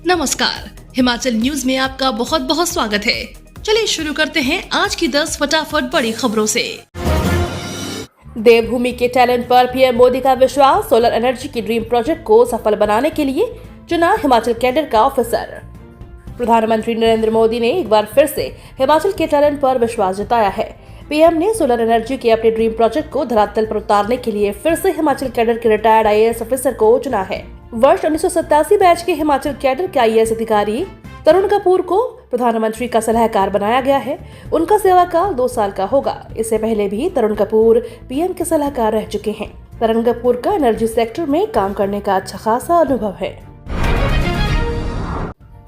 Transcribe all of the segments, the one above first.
नमस्कार, हिमाचल न्यूज में आपका बहुत बहुत स्वागत है। चलिए शुरू करते हैं आज की 10 फटाफट बड़ी खबरों से। देवभूमि के टैलेंट पर पीएम मोदी का विश्वास, सोलर एनर्जी की ड्रीम प्रोजेक्ट को सफल बनाने के लिए चुना हिमाचल कैडर का ऑफिसर। प्रधानमंत्री नरेंद्र मोदी ने एक बार फिर से हिमाचल के टैलेंट पर विश्वास जताया है। पीएम ने सोलर एनर्जी के अपने ड्रीम प्रोजेक्ट को धरातल पर उतारने के लिए फिर से हिमाचल कैडर के रिटायर्ड आईएएस ऑफिसर को चुना है। वर्ष 1987 बैच के हिमाचल कैडर के आईएएस अधिकारी तरुण कपूर को प्रधानमंत्री का सलाहकार बनाया गया है। उनका सेवा काल 2 साल का होगा। इससे पहले भी तरुण कपूर पीएम के सलाहकार रह चुके हैं। तरुण कपूर का एनर्जी सेक्टर में काम करने का अच्छा खासा अनुभव है।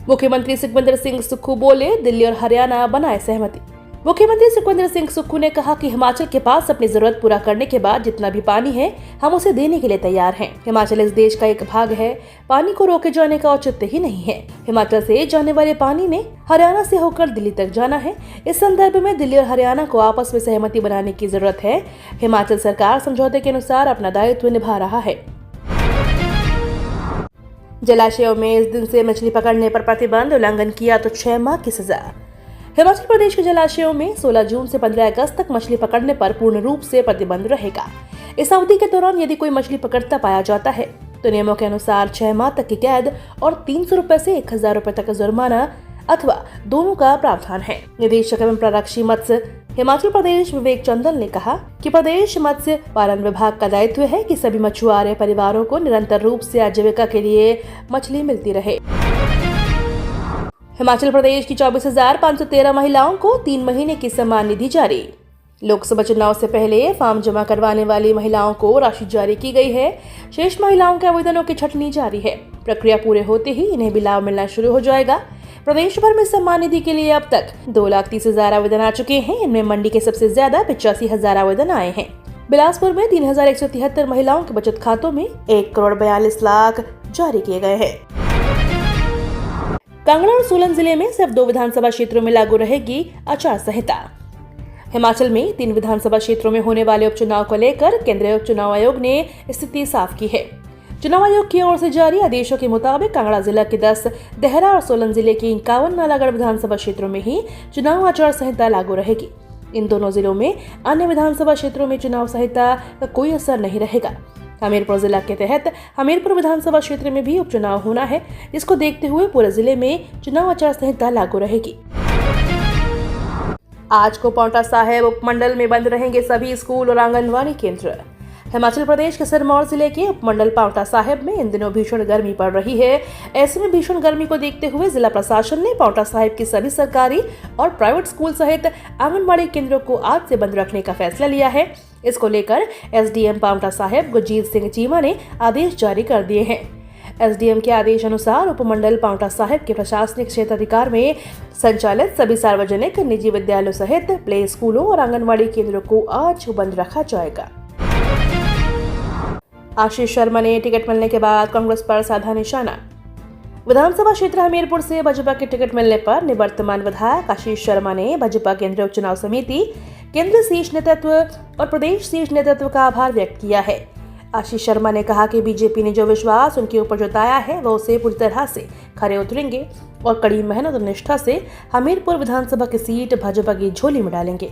मुख्यमंत्री सुखविंदर सिंह सुक्खू बोले, दिल्ली और हरियाणा बनाए सहमति। मुख्यमंत्री सुखविंदर सिंह सुक्खू ने कहा कि हिमाचल के पास अपनी जरूरत पूरा करने के बाद जितना भी पानी है हम उसे देने के लिए तैयार हैं। हिमाचल इस देश का एक भाग है, पानी को रोके जाने का औचित्य ही नहीं है। हिमाचल से जाने वाले पानी ने हरियाणा से होकर दिल्ली तक जाना है। इस संदर्भ में दिल्ली और हरियाणा को आपस में सहमति बनाने की जरूरत है। हिमाचल सरकार समझौते के अनुसार अपना दायित्व निभा रहा है। जलाशयों में इस दिन से मछली पकड़ने पर प्रतिबंध, उल्लंघन किया तो 6 माह की सजा। हिमाचल प्रदेश के जलाशयों में 16 जून से 15 अगस्त तक मछली पकड़ने पर पूर्ण रूप से प्रतिबंध रहेगा। इस अवधि के दौरान यदि कोई मछली पकड़ता पाया जाता है तो नियमों के अनुसार 6 माह तक की कैद और 300 रुपए से 1000 रुपए तक का जुर्माना अथवा दोनों का प्रावधान है। निदेशक एवं प्ररक्षी मत्स्य हिमाचल प्रदेश विवेक चंदन ने कहा कि प्रदेश मत्स्य पालन विभाग का दायित्व है कि सभी मछुआरे परिवारों को निरंतर रूप से आजीविका के लिए मछली मिलती रहे। हिमाचल प्रदेश की 24,513 महिलाओं को 3 महीने की सम्मान निधि जारी। लोकसभा चुनाव से पहले फॉर्म जमा करवाने वाली महिलाओं को राशि जारी की गई है। शेष महिलाओं के आवेदनों की छंटनी जारी है। प्रक्रिया पूरे होते ही इन्हें भी लाभ मिलना शुरू हो जाएगा। प्रदेश भर में सम्मान निधि के लिए अब तक 2,30,000 आवेदन आ चुके हैं। इनमें मंडी के सबसे ज्यादा 85,000 आवेदन आए हैं। बिलासपुर में 3,173 महिलाओं के बचत खातों में 1,42,00,000 जारी किए गए हैं। कांगड़ा और सोलन जिले में सिर्फ 2 विधानसभा क्षेत्रों में लागू रहेगी आचार संहिता। हिमाचल में 3 विधानसभा क्षेत्रों में होने वाले उपचुनाव को लेकर केंद्रीय चुनाव आयोग ने स्थिति साफ की है। चुनाव आयोग की ओर से जारी आदेशों के मुताबिक कांगड़ा जिला के 10, देहरा और सोलन जिले की 51 नालागढ़ विधानसभा क्षेत्रों में ही चुनाव आचार संहिता लागू रहेगी। इन दोनों जिलों में अन्य विधानसभा क्षेत्रों में चुनाव संहिता का कोई असर नहीं रहेगा। हमीरपुर जिला के तहत हमीरपुर विधानसभा क्षेत्र में भी उपचुनाव होना है, जिसको देखते हुए पूरे जिले में चुनाव आचार संहिता लागू रहेगी। आज को पांवटा साहिब उपमंडल में बंद रहेंगे सभी स्कूल और आंगनवाड़ी केंद्र। हिमाचल प्रदेश के सिरमौर जिले के उपमंडल पांवटा साहिब में इन दिनों भीषण गर्मी पड़ रही है। ऐसे में भीषण गर्मी को देखते हुए जिला प्रशासन ने पांवटा साहिब के सभी सरकारी और प्राइवेट स्कूल सहित आंगनबाड़ी केंद्रों को आज से बंद रखने का फैसला लिया है। इसको लेकर एसडीएम पांवटा साहिब गुरजीत सिंह चीमा ने आदेश जारी कर दिए हैं। एसडीएम के आदेश अनुसार उपमंडल पांवटा साहिब के प्रशासनिक क्षेत्राधिकार में संचालित सभी सार्वजनिक निजी विद्यालयों सहित प्ले स्कूलों और आंगनबाड़ी केंद्रों को आज बंद रखा जाएगा। आशीष शर्मा ने टिकट मिलने के बाद कांग्रेस पर साधा निशाना। विधानसभा क्षेत्र हमीरपुर से भाजपा के टिकट मिलने पर निवर्तमान विधायक आशीष शर्मा ने भाजपा केंद्रीय चुनाव समिति, केंद्रीय शीर्ष नेतृत्व और प्रदेश शीर्ष नेतृत्व का आभार व्यक्त किया है। आशीष शर्मा ने कहा कि बीजेपी ने जो विश्वास उनके ऊपर जताया है वो उसे पूरी तरह से खरे उतरेंगे और कड़ी मेहनत और निष्ठा से हमीरपुर विधानसभा की सीट भाजपा की झोली में डालेंगे।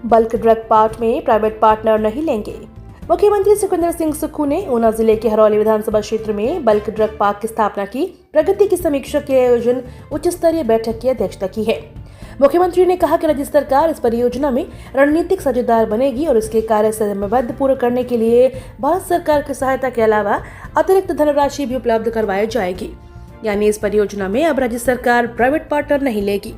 बल्क ड्रग पार्क में प्राइवेट पार्टनर नहीं लेंगे। मुख्यमंत्री सुखविंदर सिंह सुक्खू ने ऊना जिले के हरौली विधानसभा क्षेत्र में बल्क ड्रग पार्क की स्थापना की प्रगति की समीक्षा के आयोजन उच्च स्तरीय बैठक की अध्यक्षता की है। मुख्यमंत्री ने कहा कि राज्य सरकार इस परियोजना में रणनीतिक साझेदार बनेगी और इसके कार्य समयबद्ध पूरा करने के लिए भारत सरकार की सहायता के अलावा अतिरिक्त धनराशि भी उपलब्ध करवाई जाएगी। यानी इस परियोजना में अब राज्य सरकार प्राइवेट पार्टनर नहीं लेगी।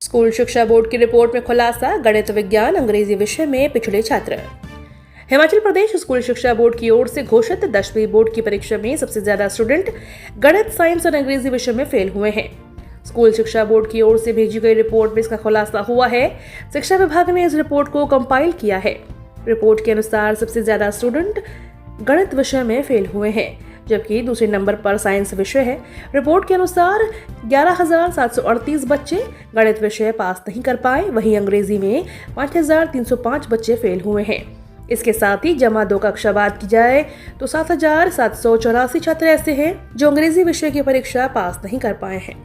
स्कूल शिक्षा बोर्ड की रिपोर्ट में खुलासा, गणित, विज्ञान, अंग्रेजी विषय में पिछड़े छात्र। हिमाचल प्रदेश स्कूल शिक्षा बोर्ड की ओर से घोषित 10वीं बोर्ड की परीक्षा में सबसे ज्यादा स्टूडेंट गणित, साइंस और अंग्रेजी विषय में फेल हुए हैं। स्कूल शिक्षा बोर्ड की ओर से भेजी गई रिपोर्ट में इसका खुलासा हुआ है। शिक्षा विभाग ने इस रिपोर्ट को कंपाइल किया है। रिपोर्ट के अनुसार सबसे ज्यादा स्टूडेंट गणित विषय में फेल हुए हैं, जबकि दूसरे नंबर पर साइंस विषय है। रिपोर्ट के अनुसार 11,738 बच्चे गणित विषय पास नहीं कर पाए, वहीं अंग्रेजी में 5,305 बच्चे फेल हुए हैं। इसके साथ ही जमा 2 कक्षा बात की जाए तो 7,784 छात्र ऐसे हैं जो अंग्रेजी विषय की परीक्षा पास नहीं कर पाए हैं।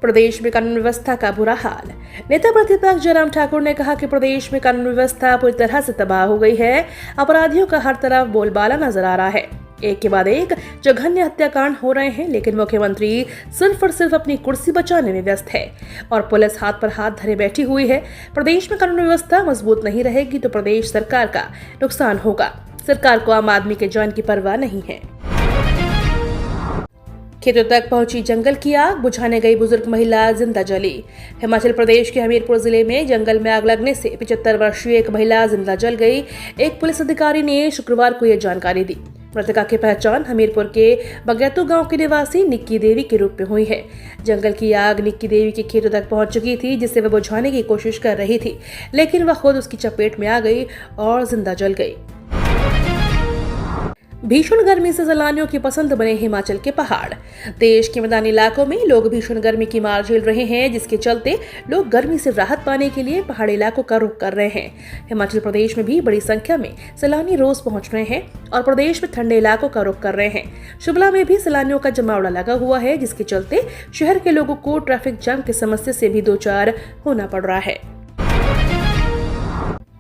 प्रदेश में कानून व्यवस्था का बुरा हाल। नेता प्रतिपक्ष जयराम ठाकुर ने कहा कि प्रदेश में कानून व्यवस्था पूरी तरह से तबाह हो गई है। अपराधियों का हर तरफ बोलबाला नजर आ रहा है। एक के बाद एक जघन्य हत्याकांड हो रहे हैं, लेकिन मुख्यमंत्री सिर्फ और सिर्फ अपनी कुर्सी बचाने में व्यस्त है और पुलिस हाथ पर हाथ धरे बैठी हुई है। प्रदेश में कानून व्यवस्था मजबूत नहीं रहेगी तो प्रदेश सरकार का नुकसान होगा। सरकार को आम आदमी के जान की परवाह नहीं है। खेतों तक पहुंची जंगल की आग, बुझाने गई बुजुर्ग महिला जिंदा जली। हिमाचल प्रदेश के हमीरपुर जिले में जंगल में आग लगने से 75 वर्षीय एक महिला जिंदा जल गई। एक पुलिस अधिकारी ने शुक्रवार को यह जानकारी दी। मृतका की पहचान हमीरपुर के बगैतू गांव की निवासी निक्की देवी के रूप में हुई है। जंगल की आग निक्की देवी के खेतों तक पहुंच चुकी थी, जिसे वह बुझाने की कोशिश कर रही थी, लेकिन वह खुद उसकी चपेट में आ गई और जिंदा जल गई। भीषण गर्मी से सैलानियों की पसंद बने हिमाचल के पहाड़। देश के मैदानी इलाकों में लोग भीषण गर्मी की मार झेल रहे हैं, जिसके चलते लोग गर्मी से राहत पाने के लिए पहाड़ी इलाकों का रुख कर रहे हैं। हिमाचल प्रदेश में भी बड़ी संख्या में सैलानी रोज पहुंच रहे हैं और प्रदेश में ठंडे इलाकों का रुख कर रहे हैं। शिमला में भी सैलानियों का जमावड़ा लगा हुआ है, जिसके चलते शहर के लोगों को ट्रैफिक जाम की समस्या से भी दो चार होना पड़ रहा है।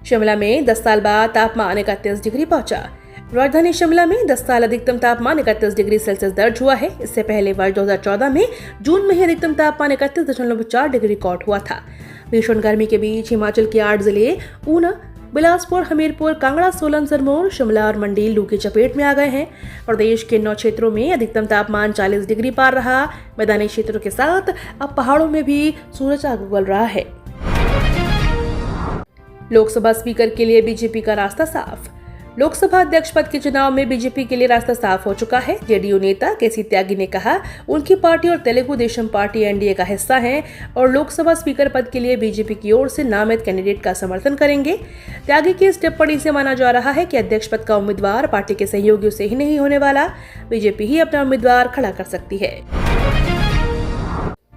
शिमला में 10 साल बाद तापमान 31 डिग्री पहुंचा। राजधानी शिमला में 10 साल अधिकतम तापमान 31 डिग्री सेल्सियस दर्ज हुआ है। इससे पहले वर्ष 2014 में जून में ही अधिकतम तापमान 31.4 डिग्री रिकॉर्ड हुआ था। भीषण गर्मी के बीच हिमाचल के 8 जिले ऊना, बिलासपुर, हमीरपुर, कांगड़ा, सोलन, सिरमौर, शिमला और मंडी लू की चपेट में आ गए हैं। प्रदेश के 9 क्षेत्रों में अधिकतम तापमान 40 डिग्री पार रहा। मैदानी क्षेत्रों के साथ अब पहाड़ों में भी सूरज आग उगल रहा है। लोकसभा स्पीकर के लिए बीजेपी का रास्ता साफ। लोकसभा अध्यक्ष पद के चुनाव में बीजेपी के लिए रास्ता साफ हो चुका है। जेडीयू नेता केसी त्यागी ने कहा उनकी पार्टी और तेलुगु देशम पार्टी एनडीए का हिस्सा है और लोकसभा स्पीकर पद के लिए बीजेपी की ओर से नामित कैंडिडेट का समर्थन करेंगे। त्यागी की इस टिप्पणी से माना जा रहा है कि अध्यक्ष पद का उम्मीदवार पार्टी के सहयोगियों से ही नहीं होने वाला, बीजेपी ही अपना उम्मीदवार खड़ा कर सकती है।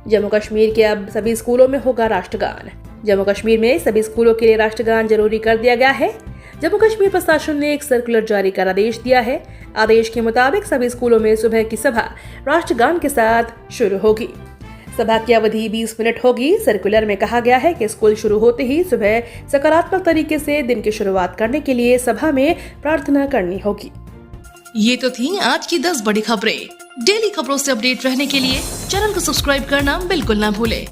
जम्मू कश्मीर के अब सभी स्कूलों में होगा राष्ट्रगान। जम्मू कश्मीर में सभी स्कूलों के लिए राष्ट्रगान जरूरी कर दिया गया है। जम्मू कश्मीर प्रशासन ने एक सर्कुलर जारी कर आदेश दिया है। आदेश के मुताबिक सभी स्कूलों में सुबह की सभा राष्ट्रगान के साथ शुरू होगी। सभा की अवधि 20 मिनट होगी। सर्कुलर में कहा गया है कि स्कूल शुरू होते ही सुबह सकारात्मक तरीके से दिन की शुरुआत करने के लिए सभा में प्रार्थना करनी होगी। ये तो थी आज की 10 बड़ी खबरें। डेली खबरों से अपडेट रहने के लिए चैनल को सब्सक्राइब करना बिल्कुल ना भूलें।